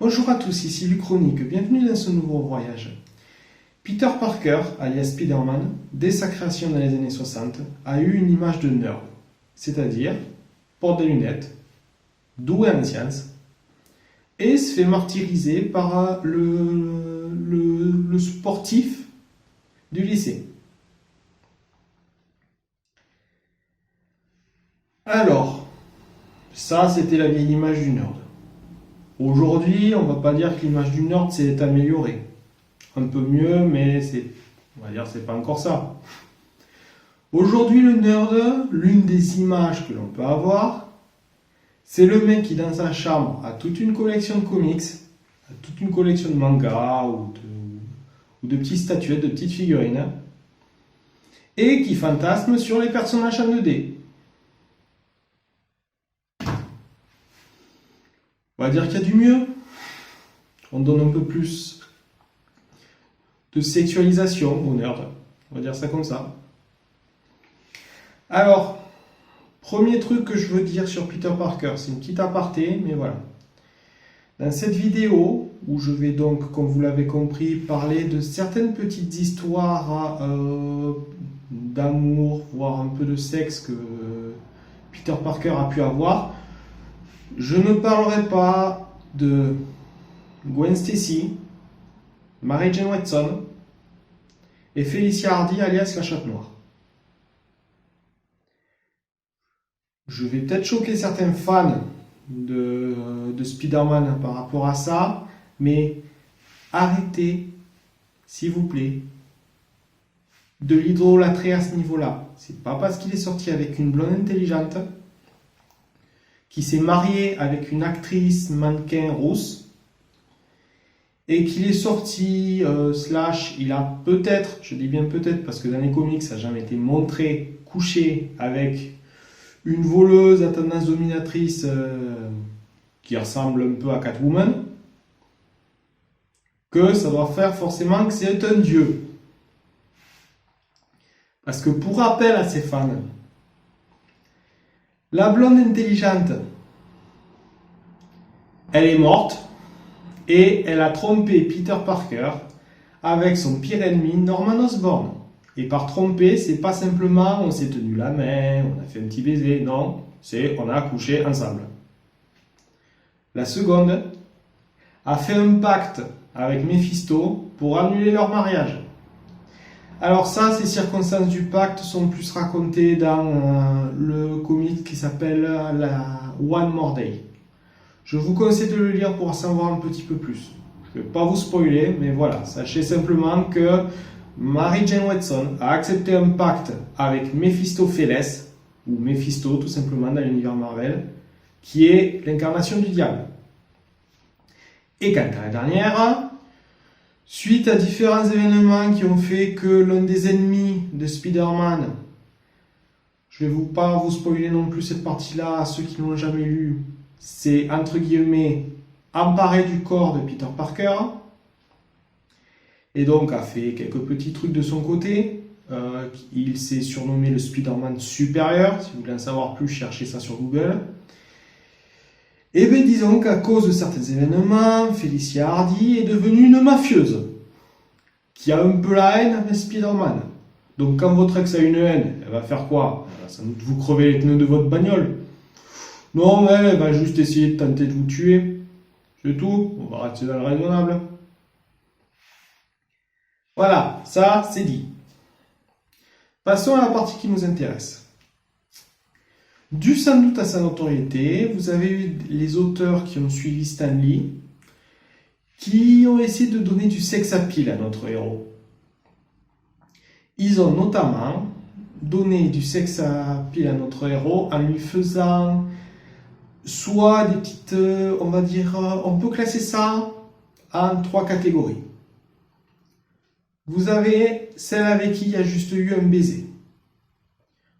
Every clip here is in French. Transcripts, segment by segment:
Bonjour à tous, ici Lucronique, bienvenue dans ce nouveau voyage. Peter Parker, alias Spider-Man, dès sa création dans les années 60, a eu une image de nerd, c'est-à-dire porte des lunettes, doué en sciences, et se fait martyriser par le sportif du lycée. Alors, ça c'était la vieille image du nerd. Aujourd'hui, on va pas dire que l'image du nerd s'est améliorée. Un peu mieux, mais on va dire c'est pas encore ça. Aujourd'hui, le nerd, l'une des images que l'on peut avoir, c'est le mec qui dans sa chambre a toute une collection de comics, a toute une collection de mangas ou de petites statuettes, de petites figurines, et qui fantasme sur les personnages en 2D. On va dire qu'il y a du mieux. On donne un peu plus de sexualisation aux nerds. On va dire ça comme ça. Alors, premier truc que je veux dire sur Peter Parker, c'est une petite aparté, mais voilà. Dans cette vidéo, où je vais donc, comme vous l'avez compris, parler de certaines petites histoires d'amour, voire un peu de sexe que Peter Parker a pu avoir, je ne parlerai pas de Gwen Stacy, Mary Jane Watson et Felicia Hardy alias la Chatte Noire. Je vais peut-être choquer certains fans de Spider-Man par rapport à ça, mais arrêtez, s'il vous plaît, de l'idolâtrer à ce niveau-là. C'est pas parce qu'il est sorti avec une blonde intelligente, qui s'est marié avec une actrice mannequin rousse, et qu'il est sorti, il a peut-être, je dis bien peut-être, parce que dans les comics, ça n'a jamais été montré, couché avec une voleuse à tendance dominatrice qui ressemble un peu à Catwoman, que ça doit faire forcément que c'est un dieu. Parce que pour rappel à ses fans, la blonde intelligente, elle est morte et elle a trompé Peter Parker avec son pire ennemi Norman Osborn. Et par tromper, c'est pas simplement on s'est tenu la main, on a fait un petit baiser, non, c'est on a couché ensemble. La seconde a fait un pacte avec Mephisto pour annuler leur mariage. Alors ça, ces circonstances du pacte sont plus racontées dans le comic qui s'appelle One More Day. Je vous conseille de le lire pour en savoir un petit peu plus. Je ne vais pas vous spoiler, mais voilà, sachez simplement que Mary Jane Watson a accepté un pacte avec Mephistopheles, ou Mephisto tout simplement dans l'univers Marvel, qui est l'incarnation du diable. Et quant à la dernière, suite à différents événements qui ont fait que l'un des ennemis de Spider-Man, je ne vais pas vous spoiler non plus cette partie-là, à ceux qui ne l'ont jamais lu, c'est entre guillemets emparé du corps de Peter Parker, et donc a fait quelques petits trucs de son côté. Il s'est surnommé le Spider-Man supérieur, si vous voulez en savoir plus, cherchez ça sur Google. Et bien disons qu'à cause de certains événements, Felicia Hardy est devenue une mafieuse, qui a un peu la haine avec Spider-Man. Donc quand votre ex a une haine, elle va faire quoi? Elle va sans doute vous crever les pneus de votre bagnole. Non, elle va juste essayer de tenter de vous tuer. C'est tout, on va rester dans le raisonnable. Voilà, ça c'est dit. Passons à la partie qui nous intéresse. Dû sans doute à sa notoriété, vous avez eu les auteurs qui ont suivi Stan Lee, qui ont essayé de donner du sex appeal à notre héros. Ils ont notamment donné du sex appeal à notre héros en lui faisant soit des petites, on va dire, on peut classer ça en 3 catégories. Vous avez celle avec qui il y a juste eu un baiser.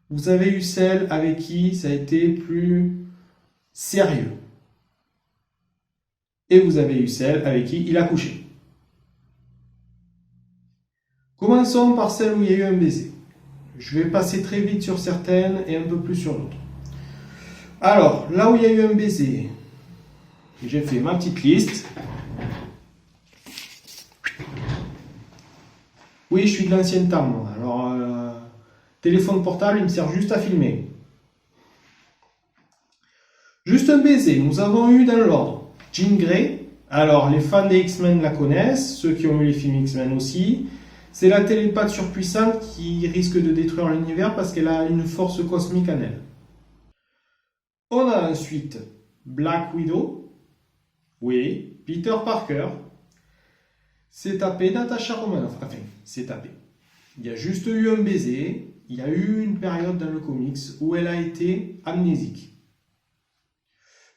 Vous avez eu celle avec qui ça a été plus sérieux. Et vous avez eu celle avec qui il a couché. Commençons par celle où il y a eu un baiser. Je vais passer très vite sur certaines et un peu plus sur d'autres. Alors, là où il y a eu un baiser, J'ai fait ma petite liste. Oui, je suis de l'ancien temps, moi. Alors, téléphone portable, il me sert juste à filmer. Juste un baiser, nous avons eu dans l'ordre Jean Grey. Alors, les fans des X-Men la connaissent, ceux qui ont eu les films X-Men aussi. C'est la télépathe surpuissante qui risque de détruire l'univers parce qu'elle a une force cosmique en elle. On a ensuite Black Widow. Oui, Peter Parker. C'est tapé Natasha Romanoff. Enfin, c'est tapé. Il y a juste eu un baiser. Il y a eu une période dans le comics où elle a été amnésique.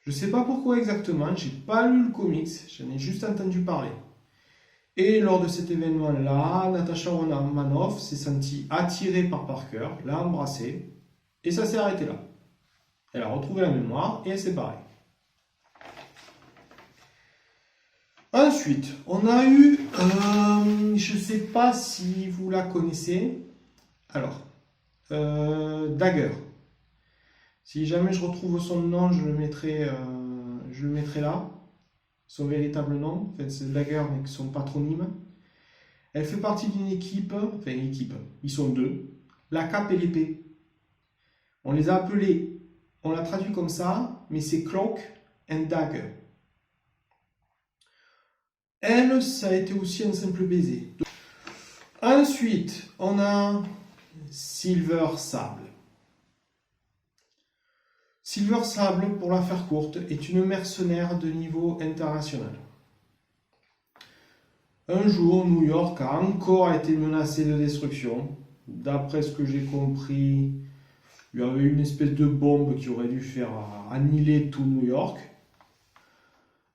Je ne sais pas pourquoi exactement, j'ai pas lu le comics, j'en ai juste entendu parler. Et lors de cet événement-là, Natasha Romanoff s'est sentie attirée par Parker, l'a embrassé, et ça s'est arrêté là. Elle a retrouvé la mémoire et elle s'est barrée. Ensuite, on a eu, je ne sais pas si vous la connaissez, alors, Dagger. Si jamais je retrouve son nom, je le mettrai là, son véritable nom, enfin c'est Dagger mais son patronyme. Elle fait partie d'une équipe, enfin une équipe, ils sont deux, la cape et l'épée. On les a appelés, on l'a traduit comme ça, mais c'est Cloak and Dagger. Elle, ça a été aussi un simple baiser. Ensuite, on a Silver Sable. Silver Sable, pour la faire courte, est une mercenaire de niveau international. Un jour, New York a encore été menacée de destruction. D'après ce que j'ai compris, il y avait une espèce de bombe qui aurait dû faire annihiler tout New York.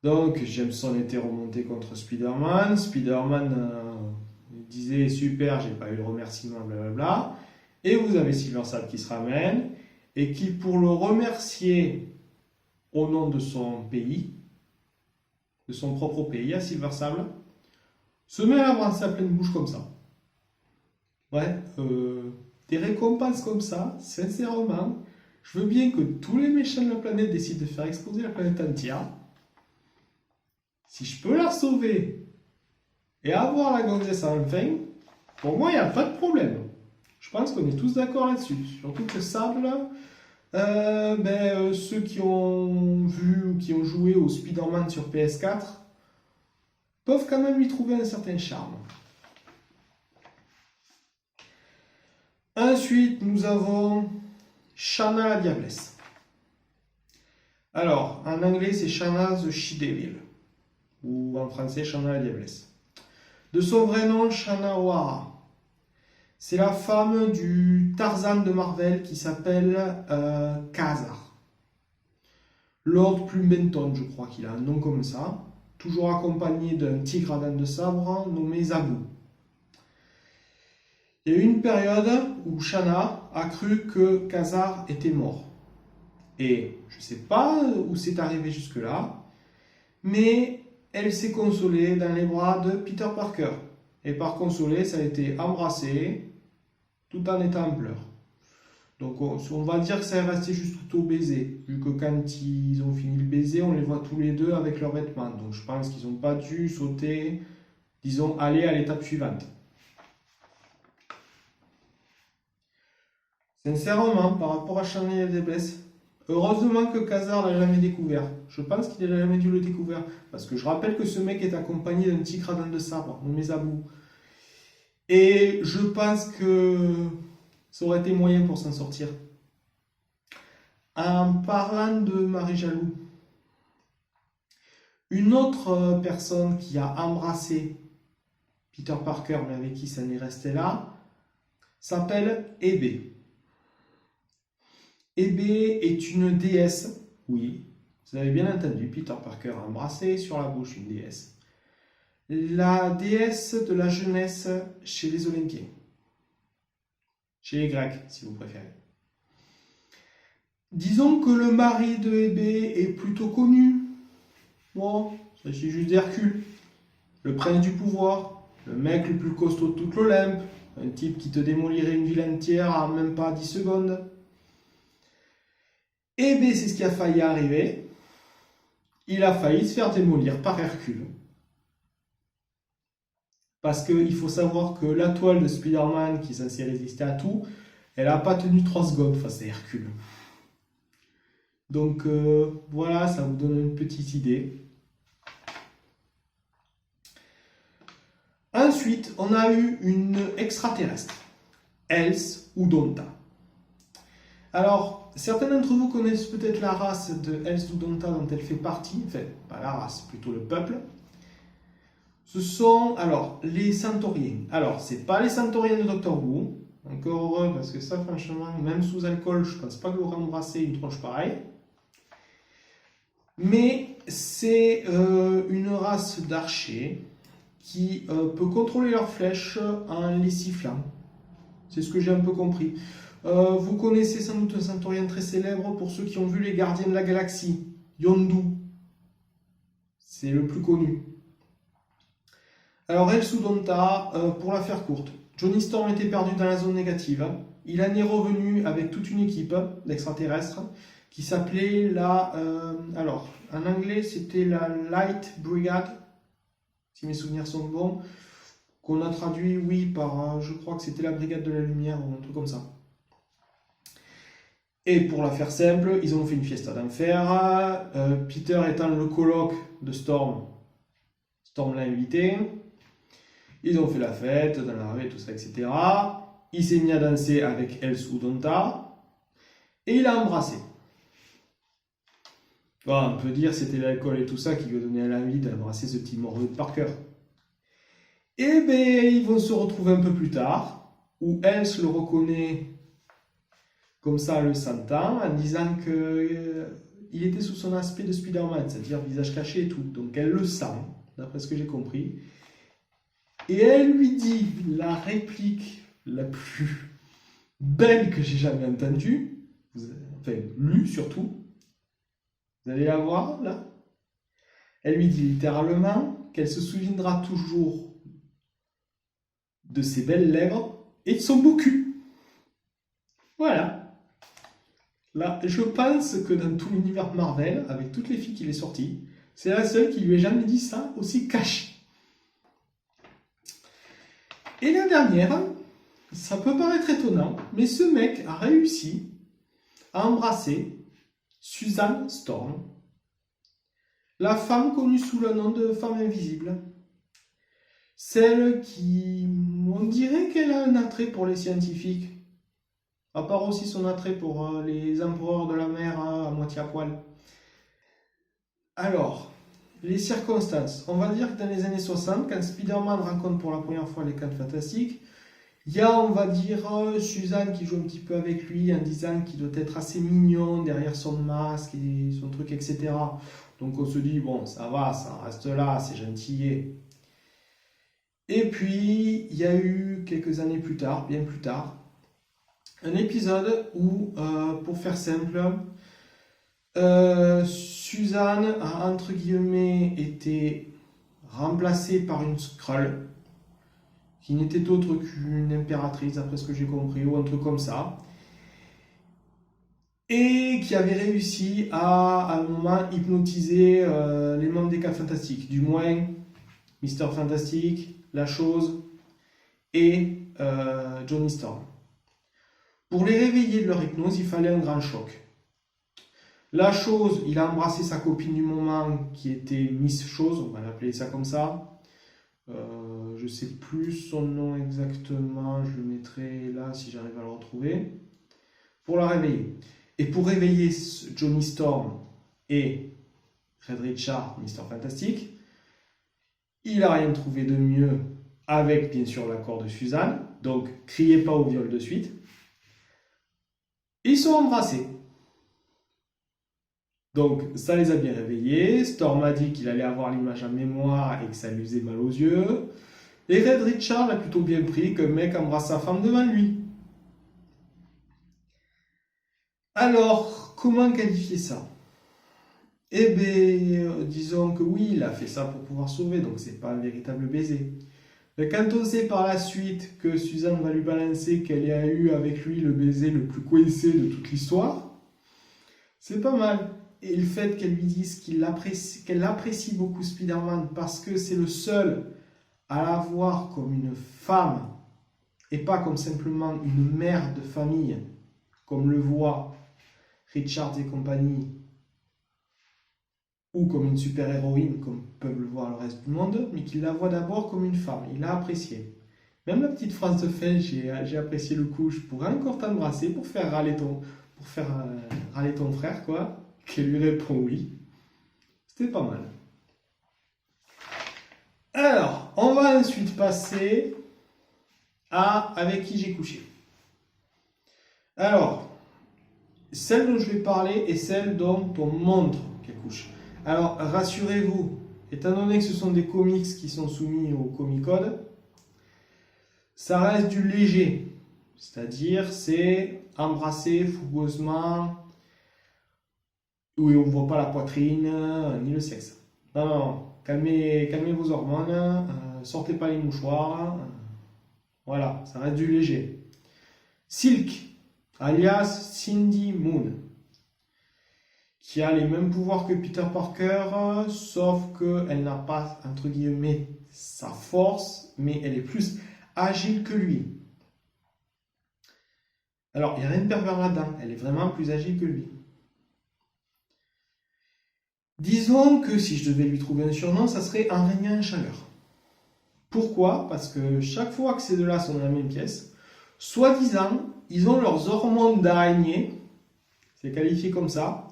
Donc, Jameson était remonté contre Spider-Man. Spider-Man disait super, j'ai pas eu le remerciement, blablabla. Et vous avez Silver Sable qui se ramène et qui, pour le remercier au nom de son pays, de son propre pays, à Silver Sable, se met à l'embrasser à pleine bouche comme ça. Ouais, des récompenses comme ça, sincèrement, je veux bien que tous les méchants de la planète décident de faire exploser la planète entière. Si je peux la sauver et avoir la gonzesse enfin, pour moi, il n'y a pas de problème. Je pense qu'on est tous d'accord là-dessus. Surtout que Sable, ceux qui ont vu ou qui ont joué au Spider-Man sur PS4 peuvent quand même lui trouver un certain charme. Ensuite, nous avons Shanna la Diablesse. Alors, en anglais, c'est Shanna the She-Devil. Ou en français, Shanna la Diablesse. De son vrai nom, Shanna O'Hara. C'est la femme du Tarzan de Marvel qui s'appelle Ka-Zar. Lord Plumbenton, je crois qu'il a un nom comme ça. Toujours accompagné d'un tigre à dents de sabre nommé Zabu. Il y a eu une période où Shanna a cru que Ka-Zar était mort. Et je ne sais pas où c'est arrivé jusque-là, mais elle s'est consolée dans les bras de Peter Parker. Et par consoler, ça a été embrassé, tout en étant en pleurs. Donc on va dire que ça est resté juste au baiser, vu que quand ils ont fini le baiser, on les voit tous les deux avec leurs vêtements. Donc je pense qu'ils n'ont pas dû sauter, disons, aller à l'étape suivante. Sincèrement, par rapport à Shanna la Diablesse, heureusement que Ka-Zar l'a jamais découvert. Je pense qu'il n'a jamais dû le découvrir. Parce que je rappelle que ce mec est accompagné d'un tigre à dents de sabre, nommé Zabu. Et je pense que ça aurait été moyen pour s'en sortir. En parlant de Marie Jaloux, une autre personne qui a embrassé Peter Parker, mais avec qui ça n'est resté là, s'appelle Hebe. Hebe est une déesse, oui, vous avez bien entendu, Peter Parker a embrassé sur la bouche une déesse. La déesse de la jeunesse chez les Olympiens. Chez les Grecs, si vous préférez. Disons que le mari de Hebe est plutôt connu. Bon, il s'agit juste d'Hercule, le prince du pouvoir, le mec le plus costaud de toute l'Olympe, un type qui te démolirait une ville entière en même pas 10 secondes. Hebe, c'est ce qui a failli arriver. il a failli se faire démolir par Hercule. Parce qu'il faut savoir que la toile de Spider-Man, qui est censée résister à tout, elle n'a pas tenu 3 secondes face à Hercule. Donc voilà, ça vous donne une petite idée. Ensuite, on a eu une extraterrestre, Else Udonta. Alors, certains d'entre vous connaissent peut-être la race de Else Udonta dont elle fait partie, enfin, pas la race, plutôt le peuple. Ce sont, alors, les centauriens. Alors, c'est pas les centauriens de Doctor Who, encore heureux, parce que ça, franchement, même sous alcool, je pense pas que j'aurais embrassé une tronche pareille. Mais c'est une race d'archers qui peut contrôler leurs flèches en les sifflant. C'est ce que j'ai un peu compris. Vous connaissez sans doute un centaurien très célèbre pour ceux qui ont vu les Gardiens de la Galaxie, Yondu. C'est le plus connu. Alors Else Udonta, pour la faire courte, Johnny Storm était perdu dans la zone négative. Il en est revenu avec toute une équipe d'extraterrestres qui s'appelait la... alors, en anglais, c'était la Light Brigade, si mes souvenirs sont bons, qu'on a traduit, oui, par, je crois que c'était la Brigade de la Lumière ou un truc comme ça. Et pour la faire simple, ils ont fait une fiesta d'enfer. Peter étant le coloc de Storm, Storm l'a invité. Ils ont fait la fête dans la rue, tout ça, etc. Il s'est mis à danser avec Else Udonta et il a embrassé. Bon, on peut dire que c'était l'alcool et tout ça qui lui a donné l'envie d'embrasser ce petit morveux de Parker. Et bien, ils vont se retrouver un peu plus tard, où Else le reconnaît comme ça le sentant, en disant qu'il était sous son aspect de Spider-Man, c'est-à-dire visage caché et tout. Donc elle le sent, d'après ce que j'ai compris. Et elle lui dit la réplique la plus belle que j'ai jamais entendue, enfin lue surtout. Vous allez la voir là. Elle lui dit littéralement qu'elle se souviendra toujours de ses belles lèvres et de son beau cul. Voilà. Là, je pense que dans tout l'univers Marvel, avec toutes les filles qu'il est sorti, c'est la seule qui lui ait jamais dit ça aussi caché. Et la dernière, ça peut paraître étonnant, mais ce mec a réussi à embrasser Susan Storm, la femme connue sous le nom de femme invisible. Celle qui, on dirait qu'elle a un attrait pour les scientifiques, à part aussi son attrait pour les empereurs de la mer à moitié à poil. Alors, les circonstances. On va dire que dans les années 60, quand Spider-Man rencontre pour la première fois les 4 Fantastiques, il y a, on va dire, Suzanne qui joue un petit peu avec lui en disant qu'il doit être assez mignon derrière son masque et son truc, etc. Donc on se dit, bon, ça va, ça reste là, c'est gentil. Et puis, il y a eu quelques années plus tard, bien plus tard, un épisode où, pour faire simple, Suzanne a, entre guillemets, été remplacée par une Skrull, qui n'était autre qu'une impératrice, d'après ce que j'ai compris, ou un truc comme ça, et qui avait réussi à un moment, hypnotiser les membres des 4 Fantastiques, du moins Mister Fantastic, La Chose et Johnny Storm. Pour les réveiller de leur hypnose, il fallait un grand choc. La Chose, il a embrassé sa copine du moment, qui était Miss Chose, on va l'appeler ça comme ça. Je ne sais plus son nom exactement, je le mettrai là si j'arrive à le retrouver, pour la réveiller. Et pour réveiller Johnny Storm et Red Richard, Mister Fantastic, il n'a rien trouvé de mieux, avec bien sûr l'accord de Suzanne, donc criez pas au viol de suite. Ils sont embrassés. Donc ça les a bien réveillés. Storm a dit qu'il allait avoir l'image en mémoire et que ça lui faisait mal aux yeux. Et Red Richard l'a plutôt bien pris qu'un mec embrasse sa femme devant lui. Alors, comment qualifier ça? Eh bien, disons que oui, il a fait ça pour pouvoir sauver, donc c'est pas un véritable baiser. Mais quand on sait par la suite que Suzanne va lui balancer qu'elle a eu avec lui le baiser le plus coincé de toute l'histoire, c'est pas mal. et le fait qu'elle lui dise qu'elle apprécie beaucoup Spider-Man parce que c'est le seul à la voir comme une femme et pas comme simplement une mère de famille, comme le voit Richards et compagnie, ou comme une super-héroïne, comme peuvent le voir le reste du monde, mais qu'il la voit d'abord comme une femme. Il a apprécié. Même la petite phrase de fin, j'ai apprécié le coup, je pourrais encore t'embrasser pour faire râler ton frère, quoi. Qu'elle lui répond oui. C'était pas mal. Alors, on va ensuite passer à avec qui j'ai couché. Alors, celle dont je vais parler est celle dont on montre qu'elle couche. Alors, rassurez-vous, étant donné que ce sont des comics qui sont soumis au Comic Code, ça reste du léger. C'est-à-dire, c'est embrasser fougueusement, où on ne voit pas la poitrine, ni le sexe. Non, non, calmez vos hormones, sortez pas les mouchoirs. Voilà, ça reste du léger. Silk, alias Cindy Moon, qui a les mêmes pouvoirs que Peter Parker, sauf qu'elle n'a pas, entre guillemets, sa force, mais elle est plus agile que lui. Alors, il n'y a rien de pervers là-dedans, elle est vraiment plus agile que lui. Disons que si je devais lui trouver un surnom, ça serait un régnant en chaleur. Pourquoi? Parce que chaque fois que ces deux-là sont dans la même pièce, soi-disant, ils ont leurs hormones d'araignée, c'est qualifié comme ça,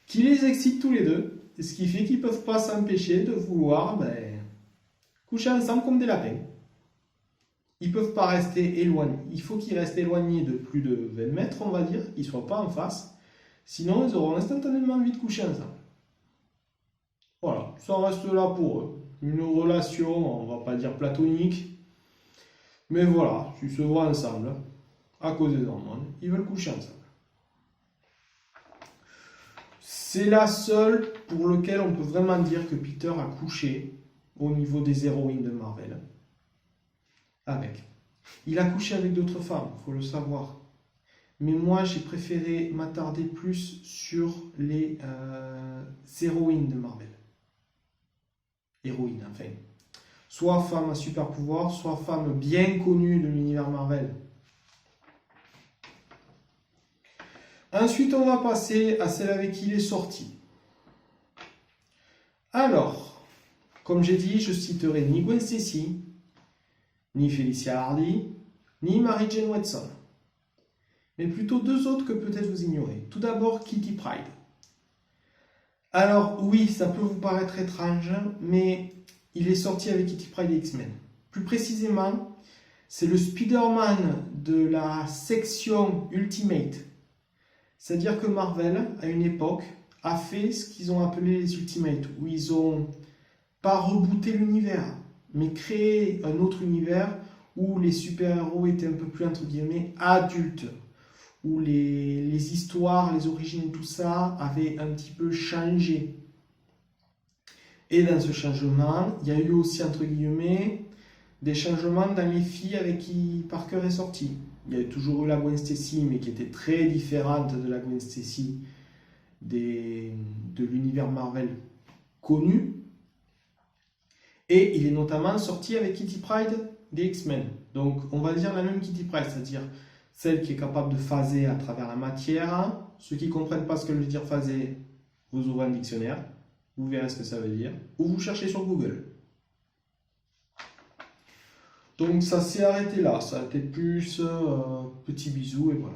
qui les excitent tous les deux, ce qui fait qu'ils ne peuvent pas s'empêcher de vouloir coucher ensemble comme des lapins. Ils ne peuvent pas rester éloignés. Il faut qu'ils restent éloignés de plus de 20 mètres, on va dire, qu'ils ne soient pas en face. Sinon, ils auront instantanément envie de coucher ensemble. Voilà, ça reste là pour eux. Une relation, on va pas dire platonique, mais voilà, ils se voient ensemble, à cause des hormones, ils veulent coucher ensemble. C'est la seule pour laquelle on peut vraiment dire que Peter a couché au niveau des héroïnes de Marvel. Avec. Il a couché avec d'autres femmes, il faut le savoir. Mais moi, j'ai préféré m'attarder plus sur les héroïnes de Marvel. Héroïne, enfin. Soit femme à super pouvoir, soit femme bien connue de l'univers Marvel. Ensuite, on va passer à celle avec qui il est sorti. Alors, comme j'ai dit, je citerai ni Gwen Stacy, ni Felicia Hardy, ni Mary Jane Watson. Mais plutôt deux autres que peut-être vous ignorez. Tout d'abord, Kitty Pryde. Alors oui, ça peut vous paraître étrange, mais il est sorti avec Kitty Pryde et X-Men. Plus précisément, c'est le Spider-Man de la section Ultimate. C'est-à-dire que Marvel, à une époque, a fait ce qu'ils ont appelé les Ultimates, où ils ont pas rebooté l'univers, mais créé un autre univers où les super-héros étaient un peu plus, entre guillemets, adultes, où les histoires, les origines, tout ça avait un petit peu changé. Et dans ce changement, il y a eu aussi, entre guillemets, des changements dans les filles avec qui Parker est sorti. Il y a toujours eu la Gwen Stacy, mais qui était très différente de la Gwen Stacy de l'univers Marvel connu. Et il est notamment sorti avec Kitty Pryde des X-Men. Donc on va dire la même Kitty Pryde, c'est-à-dire celle qui est capable de phaser à travers la matière. Ceux qui ne comprennent pas ce que veut dire phaser, vous ouvrez un dictionnaire, vous verrez ce que ça veut dire, ou vous cherchez sur Google. Donc ça s'est arrêté là, ça a été plus petit bisou et voilà.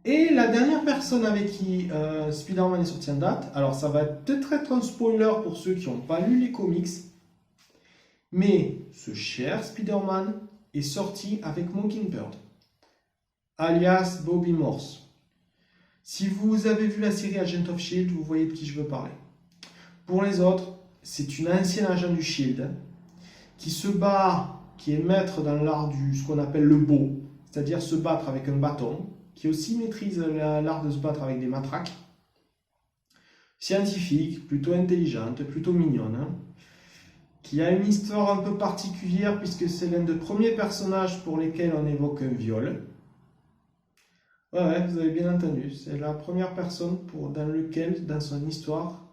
Et la dernière personne avec qui Spider-Man est sorti en date, alors ça va peut-être être un spoiler pour ceux qui n'ont pas lu les comics, mais ce cher Spider-Man est sorti avec Mockingbird, alias Bobby Morse. Si vous avez vu la série Agent of S.H.I.E.L.D., vous voyez de qui je veux parler. Pour les autres, c'est une ancienne agent du S.H.I.E.L.D. qui se bat, qui est maître dans l'art du ce qu'on appelle le beau, c'est-à-dire se battre avec un bâton, qui aussi maîtrise l'art de se battre avec des matraques. Scientifique, plutôt intelligente, plutôt mignonne, hein, qui a une histoire un peu particulière puisque c'est l'un des premiers personnages pour lesquels on évoque un viol. Ouais, ouais, vous avez bien entendu. C'est la première personne dans lequel, dans son histoire,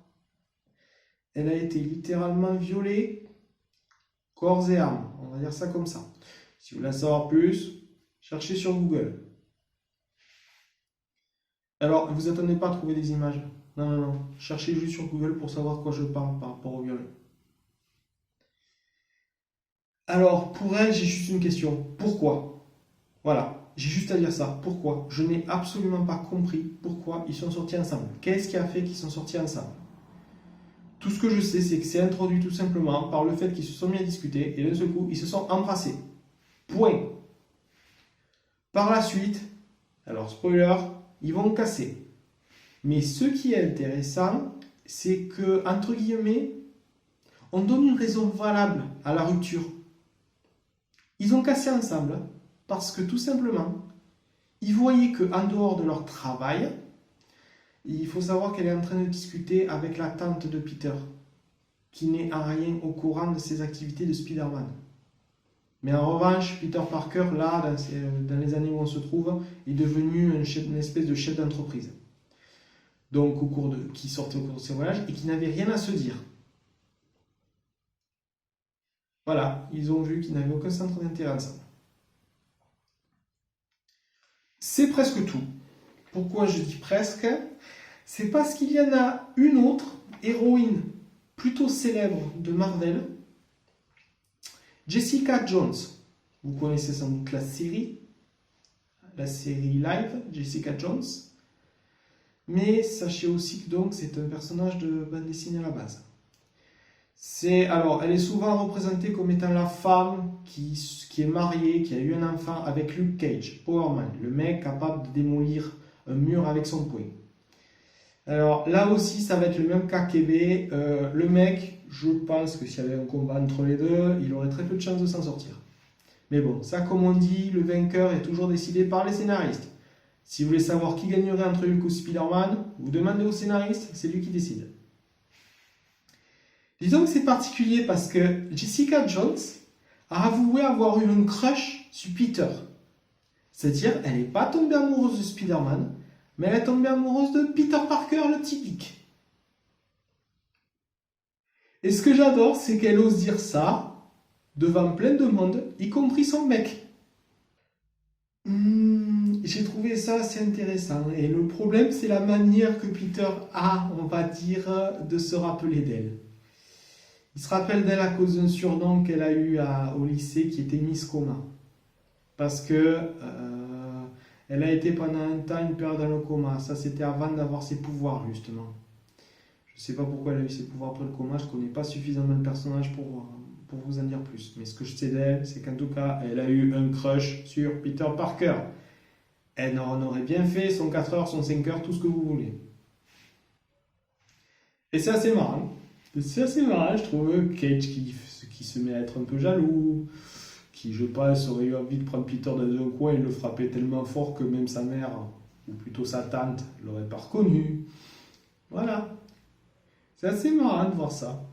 elle a été littéralement violée corps et âme. On va dire ça comme ça. Si vous voulez en savoir plus, cherchez sur Google. Alors, vous attendez pas à trouver des images. Non, non, non. Cherchez juste sur Google pour savoir de quoi je parle par rapport au viol. Alors, pour elle, j'ai juste une question. Pourquoi? Voilà. J'ai juste à dire ça. Pourquoi? Je n'ai absolument pas compris pourquoi ils sont sortis ensemble. Qu'est-ce qui a fait qu'ils sont sortis ensemble? Tout ce que je sais, c'est que c'est introduit tout simplement par le fait qu'ils se sont mis à discuter et d'un seul coup, ils se sont embrassés. Point. Par la suite, alors spoiler, ils vont casser. Mais ce qui est intéressant, c'est que, entre guillemets, on donne une raison valable à la rupture. Ils ont cassé ensemble parce que tout simplement, ils voyaient qu'en dehors de leur travail, il faut savoir qu'elle est en train de discuter avec la tante de Peter, qui n'est en rien au courant de ses activités de Spider-Man. Mais en revanche, Peter Parker, là, dans les années où on se trouve, est devenu une espèce de chef d'entreprise. Donc, qui sortait au cours de ses voyages et qui n'avait rien à se dire. Voilà, ils ont vu qu'ils n'avaient aucun centre d'intérêt ensemble. C'est presque tout. Pourquoi je dis presque? C'est parce qu'il y en a une autre héroïne plutôt célèbre de Marvel, Jessica Jones. Vous connaissez sans doute la série live, Jessica Jones. Mais sachez aussi que donc c'est un personnage de bande dessinée à la base. Alors, elle est souvent représentée comme étant la femme qui est mariée, qui a eu un enfant avec Luke Cage, Power Man, le mec capable de démolir un mur avec son poing. Alors là aussi, ça va être le même cas qu'Ebe. Le mec, je pense que s'il y avait un combat entre les deux, il aurait très peu de chances de s'en sortir. Mais bon, ça comme on dit, le vainqueur est toujours décidé par les scénaristes. Si vous voulez savoir qui gagnerait entre Hulk ou Spider-Man, vous demandez au scénariste, c'est lui qui décide. Disons que c'est particulier parce que Jessica Jones a avoué avoir eu une crush sur Peter. C'est-à-dire, elle n'est pas tombée amoureuse de Spider-Man, mais elle est tombée amoureuse de Peter Parker, le typique. Et ce que j'adore, c'est qu'elle ose dire ça devant plein de monde, y compris son mec. J'ai trouvé ça assez intéressant. Et le problème, c'est la manière que Peter a, on va dire, de se rappeler d'elle. Il se rappelle d'elle à cause d'un surnom qu'elle a eu au lycée qui était Miss Coma. Parce que elle a été pendant un temps une période dans le coma. Ça, c'était avant d'avoir ses pouvoirs, justement. Je ne sais pas pourquoi elle a eu ses pouvoirs après le coma. Je ne connais pas suffisamment le personnage pour vous en dire plus. Mais ce que je sais d'elle, c'est qu'en tout cas, elle a eu un crush sur Peter Parker. Elle en aurait bien fait son 4 heures, son 5 heures, tout ce que vous voulez. Et c'est assez marrant. C'est assez marrant, je trouve. Cage qui se met à être un peu jaloux, qui, je pense, aurait eu envie de prendre Peter dans un coin et le frapper tellement fort que même sa mère, ou plutôt sa tante, l'aurait pas reconnu. Voilà. C'est assez marrant de voir ça.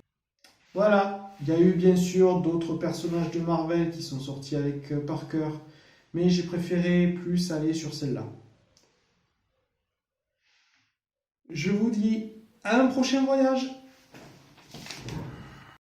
Voilà. Il y a eu bien sûr d'autres personnages de Marvel qui sont sortis avec Parker, mais j'ai préféré plus aller sur celle-là. Je vous dis à un prochain voyage.